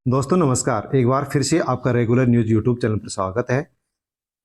दोस्तों नमस्कार। एक बार फिर से आपका रेगुलर न्यूज यूट्यूब चैनल पर स्वागत है।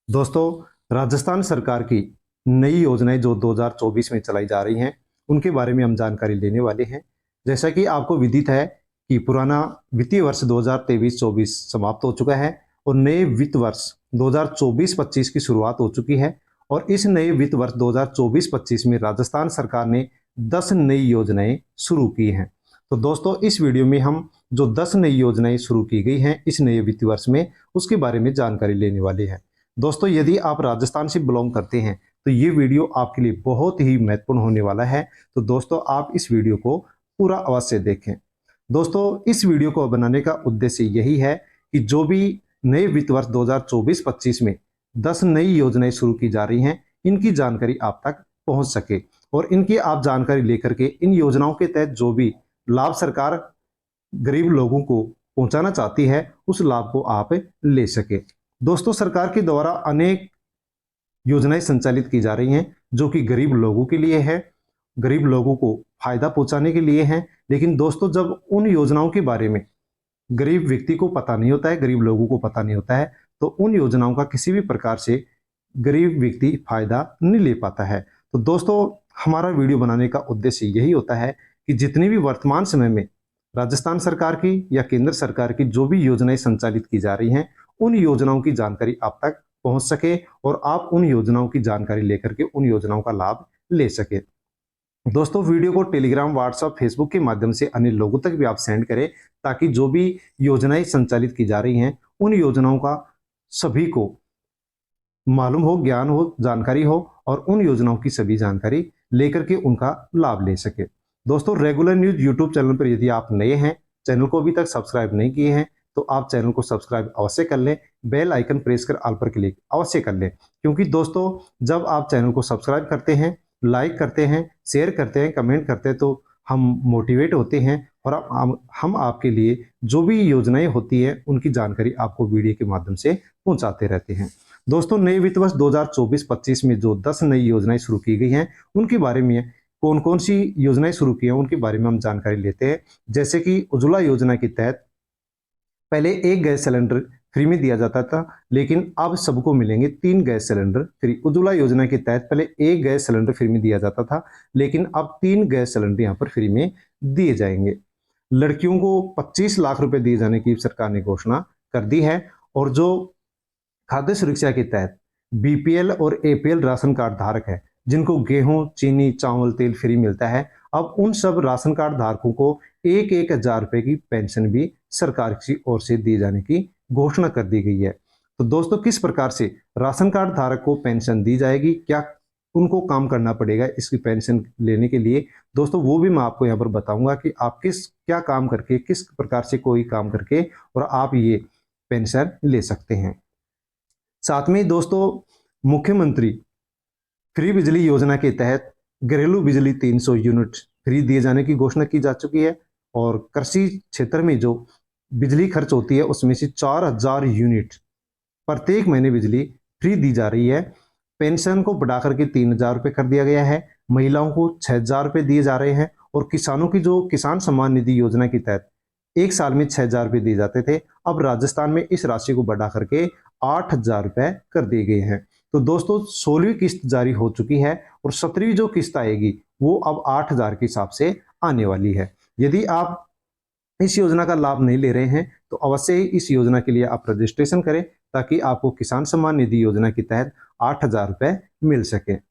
दोस्तों, राजस्थान सरकार की नई योजनाएं जो 2024 में चलाई जा रही हैं उनके बारे में हम जानकारी लेने वाले हैं। जैसा कि आपको विदित है कि पुराना वित्तीय वर्ष 2023-24 समाप्त हो चुका है और नए वित्त वर्ष 2024-25 की शुरुआत हो चुकी है। और इस नए वित्त वर्ष 2024-25 में राजस्थान सरकार ने 10 नई योजनाएं शुरू की हैं। तो दोस्तों, इस वीडियो में हम जो 10 नई योजनाएं शुरू की गई हैं इस नए वित्तीय वर्ष में उसके बारे में जानकारी लेने वाले हैं। दोस्तों, यदि आप राजस्थान से बिलोंग करते हैं तो ये वीडियो आपके लिए बहुत ही महत्वपूर्ण होने वाला है। तो दोस्तों, आप इस वीडियो को पूरा अवश्य देखें। दोस्तों, इस वीडियो को बनाने का उद्देश्य यही है कि जो भी नए वित्त वर्ष 2024-25 में 10 नई योजनाएं शुरू की जा रही हैं इनकी जानकारी आप तक पहुंच सके और इनकी आप जानकारी लेकर के इन योजनाओं के तहत जो भी लाभ सरकार गरीब लोगों को पहुंचाना चाहती है उस लाभ को आप ले सके। दोस्तों, सरकार के द्वारा अनेक योजनाएं संचालित की जा रही हैं जो कि गरीब लोगों के लिए है, गरीब लोगों को फायदा पहुंचाने के लिए है। लेकिन दोस्तों, जब उन योजनाओं के बारे में गरीब व्यक्ति को पता नहीं होता है, गरीब लोगों को पता नहीं होता है, तो उन योजनाओं का किसी भी प्रकार से गरीब व्यक्ति फायदा नहीं ले पाता है। तो दोस्तों, हमारा वीडियो बनाने का उद्देश्य यही होता है कि जितनी भी वर्तमान समय में राजस्थान सरकार की या केंद्र सरकार की जो भी योजनाएं संचालित की जा रही हैं उन योजनाओं की जानकारी आप तक पहुंच सके और आप उन योजनाओं की जानकारी लेकर के उन योजनाओं का लाभ ले सके। दोस्तों, वीडियो को टेलीग्राम, व्हाट्सएप, फेसबुक के माध्यम से अन्य लोगों तक भी आप सेंड करें ताकि जो भी योजनाएं संचालित की जा रही हैं उन योजनाओं का सभी को मालूम हो, ज्ञान हो, जानकारी हो और उन योजनाओं की सभी जानकारी लेकर के उनका लाभ ले सके। दोस्तों, रेगुलर न्यूज यूट्यूब चैनल पर यदि आप नए हैं, चैनल को अभी तक सब्सक्राइब नहीं किए हैं तो आप चैनल को सब्सक्राइब अवश्य कर लें, बेल आइकन प्रेस कर ऑल पर क्लिक अवश्य कर लें। क्योंकि दोस्तों, जब आप चैनल को सब्सक्राइब करते हैं, लाइक करते हैं, शेयर करते हैं, कमेंट करते हैं तो हम मोटिवेट होते हैं और हम आपके लिए जो भी योजनाएं होती हैं उनकी जानकारी आपको वीडियो के माध्यम से पहुंचाते रहते हैं। दोस्तों, नए वित्त वर्ष 2024-25 में जो 10 नई योजनाएं शुरू की गई हैं उनके बारे में कौन कौन सी योजनाएं शुरू की हैं उनके बारे में हम जानकारी लेते हैं। जैसे कि उज्ज्वला योजना के तहत पहले एक गैस सिलेंडर फ्री में दिया जाता था, लेकिन अब सबको मिलेंगे 3 गैस सिलेंडर फ्री। उज्ज्वला योजना के तहत पहले एक गैस सिलेंडर फ्री में दिया जाता था, लेकिन अब 3 गैस सिलेंडर यहाँ पर फ्री में दिए जाएंगे। लड़कियों को 25 लाख रुपए दिए जाने की सरकार ने घोषणा कर दी है। और जो खाद्य सुरक्षा के तहत बीपीएल और एपीएल राशन कार्ड धारक है जिनको गेहूं, चीनी, चावल, तेल फ्री मिलता है, अब उन सब राशन कार्ड धारकों को 1,000 रुपए की पेंशन भी सरकार की ओर से दिए जाने की घोषणा कर दी गई है। तो दोस्तों, किस प्रकार से राशन कार्ड धारक को पेंशन दी जाएगी, क्या उनको काम करना पड़ेगा इसकी पेंशन लेने के लिए, दोस्तों वो भी मैं आपको यहाँ पर बताऊंगा कि आप क्या काम करके, किस प्रकार से कोई काम करके और आप ये पेंशन ले सकते हैं। साथ में दोस्तों, मुख्यमंत्री फ्री बिजली योजना के तहत घरेलू बिजली 300 यूनिट फ्री दिए जाने की घोषणा की जा चुकी है। और कृषि क्षेत्र में जो बिजली खर्च होती है उसमें से 4,000 यूनिट प्रत्येक महीने बिजली फ्री दी जा रही है। पेंशन को बढ़ा करके 3,000 रुपये कर दिया गया है। महिलाओं को 6,000 रुपये दिए जा रहे हैं और किसानों की जो किसान सम्मान निधि योजना के तहत एक साल में 6,000 रुपये दिए जाते थे, अब राजस्थान में इस राशि को बढ़ा करके 8,000 रुपये कर दिए गए हैं। तो दोस्तों, 16वीं किस्त जारी हो चुकी है और 17वीं जो किस्त आएगी वो अब 8,000 के हिसाब से आने वाली है। यदि आप इस योजना का लाभ नहीं ले रहे हैं तो अवश्य ही इस योजना के लिए आप रजिस्ट्रेशन करें ताकि आपको किसान सम्मान निधि योजना के तहत 8,000 रुपये मिल सके। तो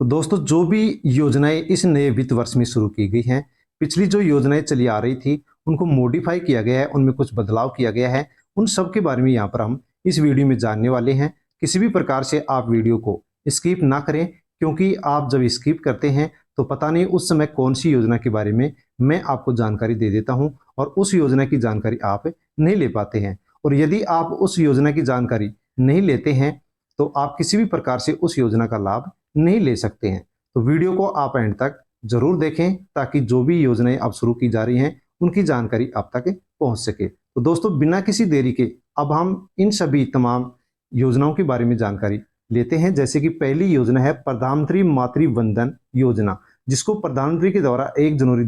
दोस्तों, जो भी योजनाएं इस नए वित्त वर्ष में शुरू की गई हैं, पिछली जो योजनाएं चली आ रही थी उनको मॉडिफाई किया गया है, उनमें कुछ बदलाव किया गया है, उन सब के बारे में यहाँ पर हम इस वीडियो में जानने वाले हैं। किसी भी प्रकार से आप वीडियो को स्किप ना करें, क्योंकि आप जब स्किप करते हैं तो पता नहीं उस समय कौन सी योजना के बारे में मैं आपको जानकारी दे देता हूँ और उस योजना की जानकारी आप नहीं ले पाते हैं। और यदि आप उस योजना की जानकारी नहीं लेते हैं तो आप किसी भी प्रकार से उस योजना का लाभ नहीं ले सकते हैं। तो वीडियो को आप एंड तक जरूर देखें ताकि जो भी योजनाएं अब शुरू की जा रही हैं उनकी जानकारी आप तक पहुंच सके। तो दोस्तों, बिना किसी देरी के अब हम इन सभी तमाम योजनाओं के बारे में जानकारी लेते हैं। जैसे कि पहली योजना है प्रधानमंत्री मातृ वंदन योजना, जिसको प्रधानमंत्री के द्वारा 1 जनवरी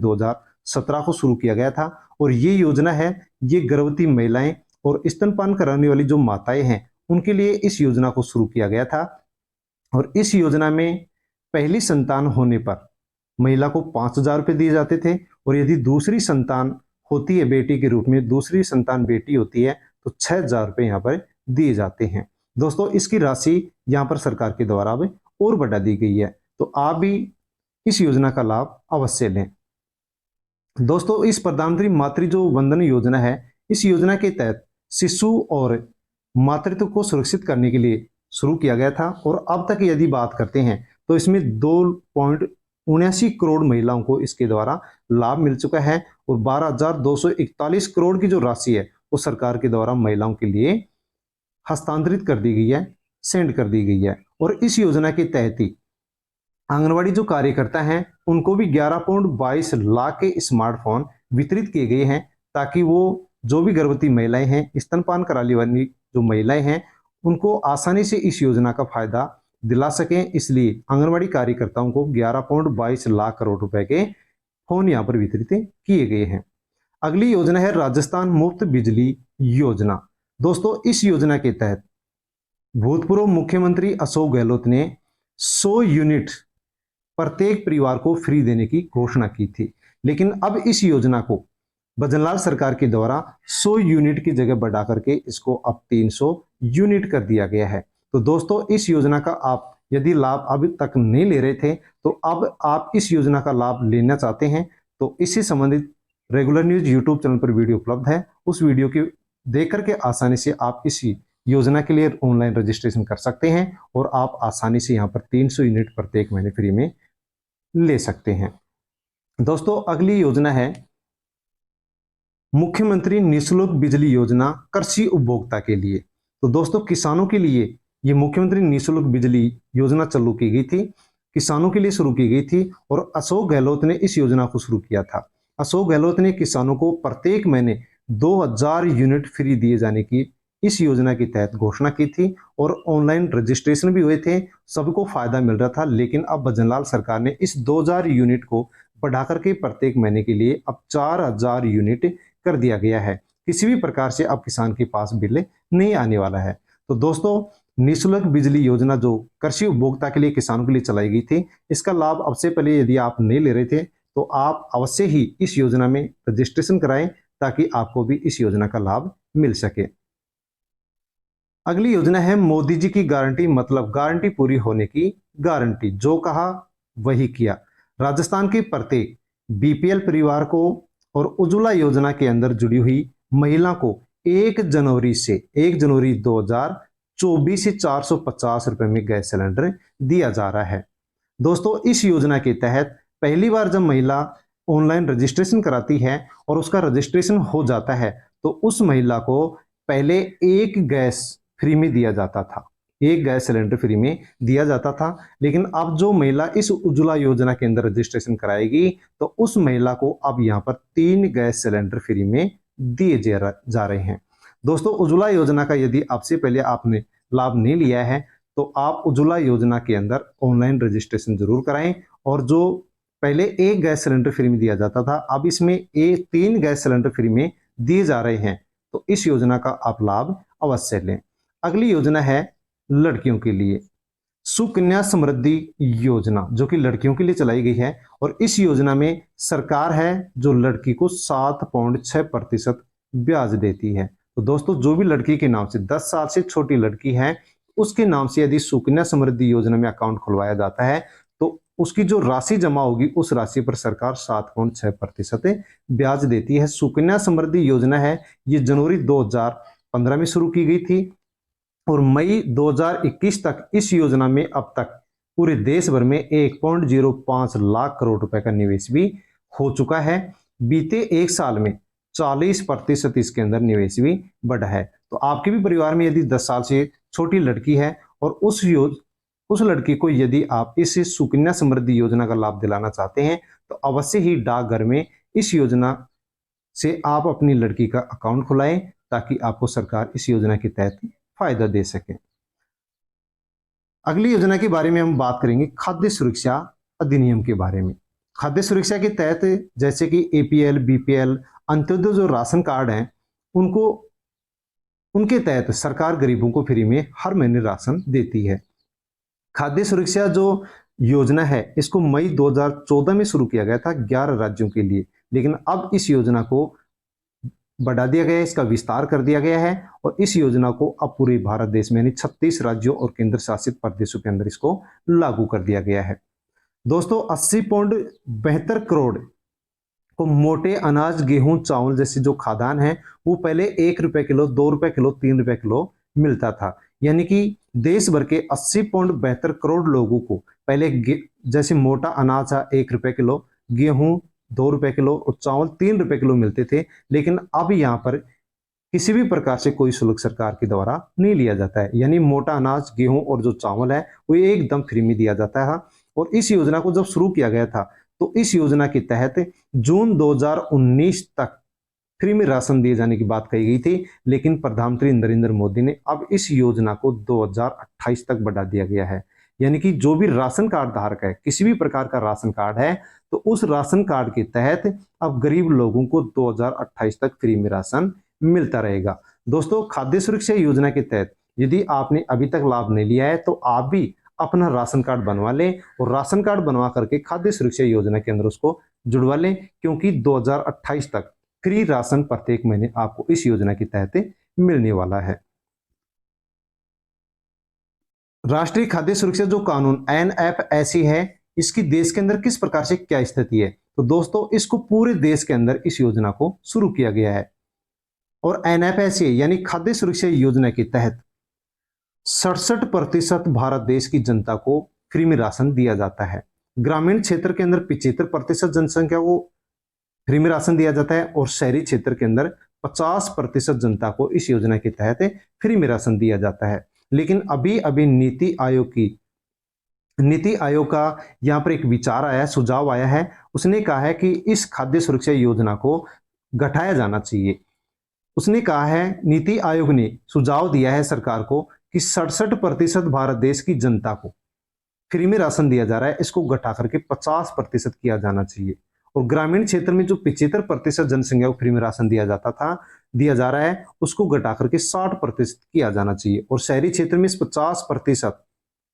2017 को शुरू किया गया था। और ये योजना है, ये गर्भवती महिलाएं और स्तनपान कराने वाली जो माताएं हैं उनके लिए इस योजना को शुरू किया गया था। और इस योजना में पहली संतान होने पर महिला को 5,000 रुपये दिए जाते थे, और यदि दूसरी संतान होती है बेटी के रूप में, दूसरी संतान बेटी होती है तो 6,000 रुपये यहाँ पर दिए जाते हैं। दोस्तों इसकी राशि यहाँ पर सरकार के द्वारा अब और बढ़ा दी गई है, तो आप भी इस योजना का लाभ अवश्य लें। दोस्तों इस प्रधानमंत्री मातृ जो वंदन योजना है, इस योजना के तहत शिशु और मातृत्व को सुरक्षित करने के लिए शुरू किया गया था। और अब तक यदि बात करते हैं तो इसमें 2.79 करोड़ महिलाओं को इसके द्वारा लाभ मिल चुका है, और 12,241 करोड़ की जो राशि है वो सरकार के द्वारा महिलाओं के लिए हस्तांतरित कर दी गई है, सेंड कर दी गई है। और इस योजना के तहत ही आंगनवाड़ी जो कार्यकर्ता हैं उनको भी 11.22 लाख के स्मार्टफोन वितरित किए गए हैं, ताकि वो जो भी गर्भवती महिलाएं हैं, स्तनपान कराने वाली जो महिलाएं हैं, उनको आसानी से इस योजना का फायदा दिला सकें। इसलिए आंगनवाड़ी कार्यकर्ताओं को 11.22 लाख करोड़ रुपए के फोन यहाँ पर वितरित किए गए हैं। अगली योजना है राजस्थान मुफ्त बिजली योजना। दोस्तों इस योजना के तहत भूतपूर्व मुख्यमंत्री अशोक गहलोत ने 100 यूनिट प्रत्येक परिवार को फ्री देने की घोषणा की थी, लेकिन अब इस योजना को भजनलाल सरकार के द्वारा 100 यूनिट की जगह बढ़ा करके इसको अब 300 यूनिट कर दिया गया है। तो दोस्तों इस योजना का आप यदि लाभ अभी तक नहीं ले रहे थे तो अब आप इस योजना का लाभ लेना चाहते हैं तो इससे संबंधित रेगुलर न्यूज यूट्यूब चैनल पर वीडियो उपलब्ध है। उस वीडियो की देख करके आसानी से आप इस योजना के लिए ऑनलाइन रजिस्ट्रेशन कर सकते हैं, और आप आसानी से यहाँ पर 300 यूनिट प्रत्येक महीने फ्री में ले सकते हैं। दोस्तों अगली योजना है मुख्यमंत्री निःशुल्क बिजली योजना कृषि उपभोक्ता के लिए। तो दोस्तों किसानों के लिए ये मुख्यमंत्री निःशुल्क बिजली योजना चालू की गई थी, किसानों के लिए शुरू की गई थी, और अशोक गहलोत ने इस योजना को शुरू किया था। अशोक गहलोत ने किसानों को प्रत्येक महीने 2,000 यूनिट फ्री दिए जाने की इस योजना के तहत घोषणा की थी, और ऑनलाइन रजिस्ट्रेशन भी हुए थे, सबको फायदा मिल रहा था। लेकिन अब भजनलाल सरकार ने इस 2,000 यूनिट को बढ़ा करके प्रत्येक महीने के लिए अब 4,000 यूनिट कर दिया गया है। किसी भी प्रकार से अब किसान के पास बिल नहीं आने वाला है। तो दोस्तों निःशुल्क बिजली योजना जो कृषि उपभोक्ता के लिए, किसानों के लिए चलाई गई थी, इसका लाभ अब से पहले यदि आप नहीं ले रहे थे तो आप अवश्य ही इस योजना में रजिस्ट्रेशन कराएं, ताकि आपको भी इस योजना का लाभ मिल सके। अगली योजना है मोदी जी की गारंटी, मतलब गारंटी पूरी होने की गारंटी। जो कहा वही किया। राजस्थान के प्रत्येक बीपीएल परिवार को और उज्ज्वला योजना के अंदर जुड़ी हुई महिला को 1 जनवरी 2024 से 450 रुपए में गैस सिलेंडर दिया जा रहा है। दोस्तों इस योजना के तहत पहली बार जब महिला ऑनलाइन रजिस्ट्रेशन कराती है और उसका रजिस्ट्रेशन हो जाता है तो उस महिला को पहले 1 गैस फ्री में दिया जाता था, 1 गैस सिलेंडर फ्री में दिया जाता था। लेकिन अब जो महिला इस उज्ज्वला योजना के अंदर रजिस्ट्रेशन कराएगी तो उस महिला को अब यहाँ पर 3 गैस सिलेंडर फ्री में दिए जा रहे हैं। दोस्तों उज्ज्वला योजना का यदि आपसे पहले आपने लाभ नहीं लिया है तो आप उज्ज्वला योजना के अंदर ऑनलाइन रजिस्ट्रेशन जरूर कराएं। और जो पहले 1 गैस सिलेंडर फ्री में दिया जाता था, अब इसमें 3 गैस सिलेंडर फ्री में दिए जा रहे हैं, तो इस योजना का आप लाभ अवश्य लें। अगली योजना है लड़कियों के लिए सुकन्या समृद्धि योजना, जो कि लड़कियों के लिए चलाई गई है। और इस योजना में सरकार है जो लड़की को 7.6% ब्याज देती है। तो दोस्तों जो भी लड़की के नाम से 10 साल से छोटी लड़की है उसके नाम से यदि सुकन्या समृद्धि योजना में अकाउंट खुलवाया जाता है तो उसकी जो राशि जमा होगी उस राशि पर सरकार 7.6% ब्याज देती है। सुकन्या समृद्धि योजना है ये जनवरी 2015 में शुरू की गई थी और मई 2021 तक इस योजना में अब तक पूरे देश भर में 1.05 लाख करोड़ रुपए का निवेश भी हो चुका है। बीते 1 साल में 40% इसके अंदर निवेश भी बढ़ा है। तो आपके भी परिवार में यदि 10 साल से छोटी लड़की है और उस लड़की को यदि आप इस सुकन्या समृद्धि योजना का लाभ दिलाना चाहते हैं तो अवश्य ही डाकघर में इस योजना से आप अपनी लड़की का अकाउंट खुलाएं, ताकि आपको सरकार इस योजना के तहत फायदा दे सके। अगली योजना के बारे में हम बात करेंगे खाद्य सुरक्षा अधिनियम के बारे में। खाद्य सुरक्षा के तहत जैसे कि एपीएल, बीपीएल, अंत्योदय जो राशन कार्ड हैं, उनको उनके तहत सरकार गरीबों को फ्री में हर महीने राशन देती है। खाद्य सुरक्षा जो योजना है, इसको मई 2014 में शुरू किया गया था 11 राज्यों के लिए, लेकिन अब इस योजना को बढ़ा दिया गया है, इसका विस्तार कर दिया गया है और इस योजना को अब पूरे भारत देश में यानी 36 राज्यों और केंद्र शासित प्रदेशों के अंदर इसको लागू कर दिया गया है। दोस्तों 80.72 करोड़ को मोटे अनाज, गेहूं, चावल जैसे जो खाद्यान्न है वो पहले 1 रुपए किलो, 2 रुपए किलो, 3 रुपए किलो मिलता था। यानी कि देश भर के 80.72 करोड़ लोगों को पहले जैसे मोटा अनाज था 1 रुपए किलो, गेहूं 2 रुपए किलो और चावल 3 रुपए किलो मिलते थे, लेकिन अब यहाँ पर किसी भी प्रकार से कोई शुल्क सरकार के द्वारा नहीं लिया जाता है। यानी मोटा अनाज, गेहूं और जो चावल है वो एकदम फ्री में दिया जाता है। और इस योजना को जब शुरू किया गया था तो इस योजना के तहत जून 2019 तक फ्री में राशन दिए जाने की बात कही गई थी, लेकिन प्रधानमंत्री नरेंद्र मोदी ने अब इस योजना को 2028 तक बढ़ा दिया गया है। यानी कि जो भी राशन कार्ड धारक है, किसी भी प्रकार का राशन कार्ड है, तो उस राशन कार्ड के तहत अब गरीब लोगों को 2028 तक फ्री में राशन मिलता रहेगा। दोस्तों खाद्य सुरक्षा योजना के तहत यदि आपने अभी तक लाभ नहीं लिया है तो आप भी अपना राशन कार्ड बनवा लें और राशन कार्ड बनवा करके खाद्य सुरक्षा योजना के अंदर उसको जुड़वा लें, क्योंकि 2028 तक फ्री राशन प्रत्येक महीने आपको इस योजना के तहत मिलने वाला है। राष्ट्रीय खाद्य सुरक्षा जो कानून एनएफएसए है, इसकी देश के अंदर किस प्रकार से क्या स्थिति है, तो दोस्तों इसको पूरे देश के अंदर इस योजना को शुरू किया गया है और एनएफएसए यानी खाद्य सुरक्षा योजना के तहत 67% भारत देश की जनता को फ्री में राशन दिया जाता है। ग्रामीण क्षेत्र के अंदर 75% जनसंख्या को फ्री में राशन दिया जाता है और शहरी क्षेत्र के अंदर 50% जनता को इस योजना के तहत फ्री में राशन दिया जाता है। लेकिन अभी अभी नीति आयोग का यहाँ पर एक विचार आया है, सुझाव आया है। उसने कहा है कि इस खाद्य सुरक्षा योजना को घटाया जाना चाहिए। उसने कहा है, नीति आयोग ने सुझाव दिया है सरकार को कि 67% भारत देश की जनता को फ्री में राशन दिया जा रहा है, इसको घटा करके 50% किया जाना चाहिए। और ग्रामीण क्षेत्र में जो 75% जनसंख्या को फ्री में राशन दिया जा रहा है, उसको घटा करके 60% किया जाना चाहिए। और शहरी क्षेत्र में 50%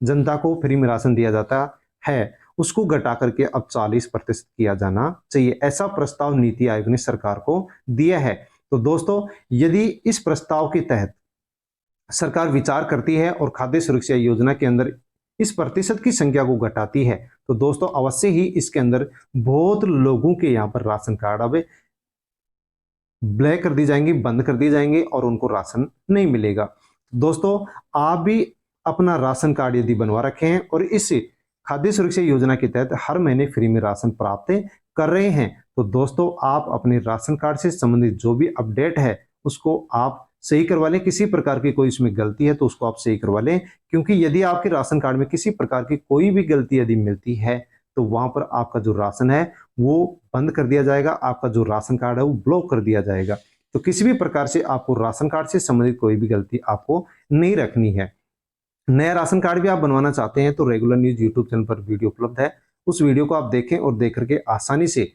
जनता को फ्री में राशन दिया जाता है, उसको घटा करके अब 40% किया जाना चाहिए। ऐसा प्रस्ताव नीति आयोग ने सरकार को दिया है। तो दोस्तों यदि इस प्रस्ताव के तहत सरकार विचार करती है और खाद्य सुरक्षा योजना के अंदर इस प्रतिशत की संख्या को घटाती है, तो दोस्तों अवश्य ही इसके अंदर बहुत लोगों के यहाँ पर राशन कार्ड अब ब्लैक कर दी जाएंगी, बंद कर दी जाएंगे और उनको राशन नहीं मिलेगा। दोस्तों आप भी अपना राशन कार्ड यदि बनवा रखे हैं और इस खाद्य सुरक्षा योजना के तहत हर महीने फ्री में राशन प्राप्त कर रहे हैं, तो दोस्तों आप अपने राशन कार्ड से संबंधित जो भी अपडेट है उसको आप सही करवा लें। किसी प्रकार की कोई इसमें गलती है तो उसको आप सही करवा लें, क्योंकि यदि आपके राशन कार्ड में किसी प्रकार की कोई भी गलती यदि मिलती है तो वहां पर आपका जो राशन है वो बंद कर दिया जाएगा, आपका जो राशन कार्ड है वो ब्लॉक कर दिया जाएगा। तो किसी भी प्रकार से आपको राशन कार्ड से संबंधित कोई भी गलती आपको नहीं रखनी है। नया राशन कार्ड भी आप बनवाना चाहते हैं तो रेगुलर न्यूज यूट्यूब चैनल पर वीडियो उपलब्ध है, उस वीडियो को आप देखें और देख करके आसानी से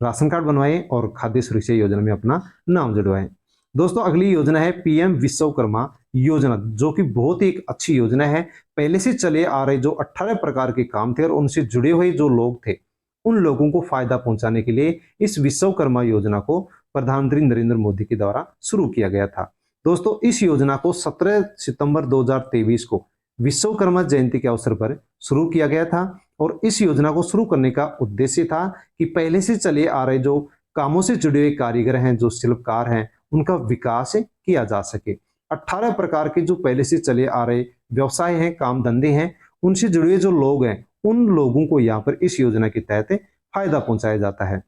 राशन कार्ड बनवाएं और खाद्य सुरक्षा योजना में अपना नाम जुड़वाएं। दोस्तों अगली योजना है पीएम विश्वकर्मा योजना, जो कि बहुत ही एक अच्छी योजना है। पहले से चले आ रहे जो 18 प्रकार के काम थे और उनसे जुड़े हुए जो लोग थे उन लोगों को फायदा पहुंचाने के लिए इस विश्वकर्मा योजना को प्रधानमंत्री नरेंद्र मोदी के द्वारा शुरू किया गया था। दोस्तों इस योजना को 17 सितंबर 2023 को विश्वकर्मा जयंती के अवसर पर शुरू किया गया था और इस योजना को शुरू करने का उद्देश्य था कि पहले से चले आ रहे जो कामों से जुड़े हुए कारीगर हैं, जो शिल्पकार हैं, उनका विकास किया जा सके। 18 प्रकार के जो पहले से चले आ रहे व्यवसाय हैं, काम धंधे हैं, उनसे जुड़े हुए जो लोग हैं उन लोगों को यहाँ पर इस योजना के तहत फायदा पहुंचाया जाता है।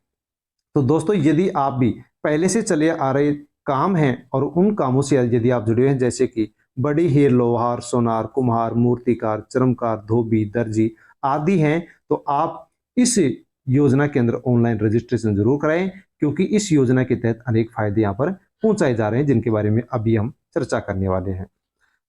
तो दोस्तों यदि आप भी पहले से चले आ रहे काम हैं और उन कामों से यदि आप जुड़े हुए हैं, जैसे कि बड़ी हीर, लोहार, सोनार, कुम्हार, मूर्तिकार, चर्मकार, धोबी, दर्जी आदि हैं, तो आप इस योजना के अंदर ऑनलाइन रजिस्ट्रेशन जरूर कराएं, क्योंकि इस योजना के तहत अनेक फायदे यहाँ पर पहुंचाए जा रहे हैं जिनके बारे में अभी हम चर्चा करने वाले हैं।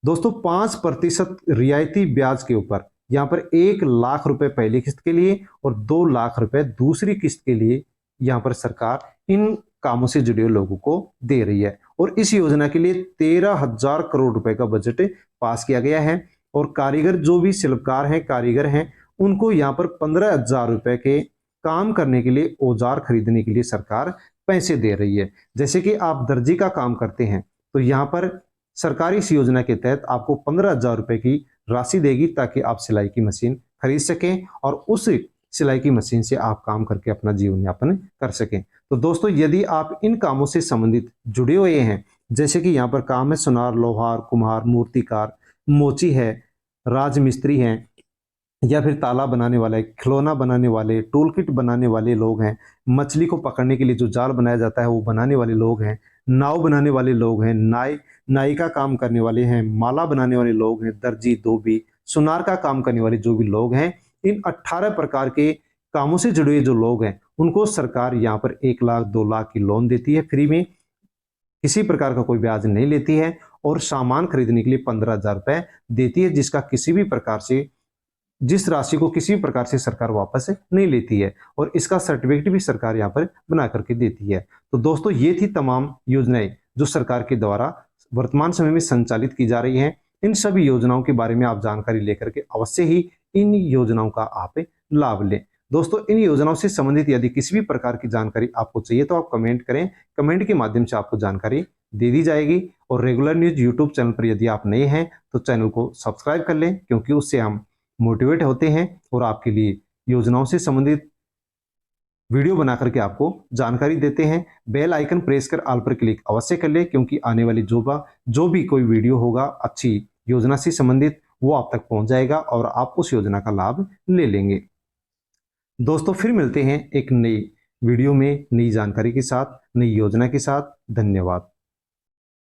दोस्तों 5% रियायती ब्याज के ऊपर यहाँ पर 1 लाख रुपए पहली किस्त के लिए और 2 लाख रुपए दूसरी किस्त के लिए यहाँ पर सरकार इन कामों से जुड़े हुए लोगों को दे रही है। और इस योजना के लिए 13,000 करोड़ रुपए का बजट पास किया गया है। और कारीगर जो भी शिल्पकार हैं, कारीगर हैं, उनको यहाँ पर 15,000 रुपए के काम करने के लिए, औजार खरीदने के लिए सरकार पैसे दे रही है। जैसे कि आप दर्जी का काम करते हैं तो यहाँ पर सरकारी इस योजना के तहत आपको 15,000 रुपए की राशि देगी ताकि आप सिलाई की मशीन खरीद सकें और उस सिलाई की मशीन से आप काम करके अपना जीवन यापन कर सकें। तो दोस्तों, यदि आप इन कामों से संबंधित जुड़े हुए हैं, जैसे कि यहाँ पर काम है सुनार, लोहार, कुम्हार, मूर्तिकार, मोची है, राजमिस्त्री हैं, या फिर ताला बनाने वाले, खिलौना बनाने वाले, टूल किट बनाने वाले लोग हैं, मछली को पकड़ने के लिए जो जाल बनाया जाता है वो बनाने वाले लोग हैं, नाव बनाने वाले लोग हैं, नाई का काम करने वाले हैं, माला बनाने वाले लोग हैं, दर्जी, धोबी, सुनार का काम करने वाले जो भी लोग हैं, इन 18 प्रकार के कामों से जुड़े हुए जो लोग हैं उनको सरकार यहाँ पर 1 लाख 2 लाख की लोन देती है फ्री में, किसी प्रकार का कोई ब्याज नहीं लेती है और सामान खरीदने के लिए 15,000 रुपए देती है, जिस राशि को किसी भी प्रकार से सरकार वापस नहीं लेती है और इसका सर्टिफिकेट भी सरकार यहाँ पर बना करके देती है। तो दोस्तों, ये थी तमाम योजनाएं जो सरकार के द्वारा वर्तमान समय में संचालित की जा रही हैं। इन सभी योजनाओं के बारे में आप जानकारी लेकर के अवश्य ही इन योजनाओं का आप लाभ लें। दोस्तों, इन योजनाओं से संबंधित यदि किसी भी प्रकार की जानकारी आपको चाहिए तो आप कमेंट करें, कमेंट के माध्यम से आपको जानकारी दे दी जाएगी। और रेगुलर न्यूज यूट्यूब चैनल पर यदि आप नए हैं तो चैनल को सब्सक्राइब कर लें, क्योंकि उससे हम मोटिवेट होते हैं और आपके लिए योजनाओं से संबंधित वीडियो बना करके आपको जानकारी देते हैं। बेल आइकन प्रेस कर ऑल पर क्लिक अवश्य कर ले, क्योंकि आने वाली जो भी कोई वीडियो होगा अच्छी योजना से संबंधित, वो आप तक पहुंच जाएगा और आप उस योजना का लाभ ले लेंगे। दोस्तों, फिर मिलते हैं एक नई वीडियो में, नई जानकारी के साथ, नई योजना के साथ। धन्यवाद।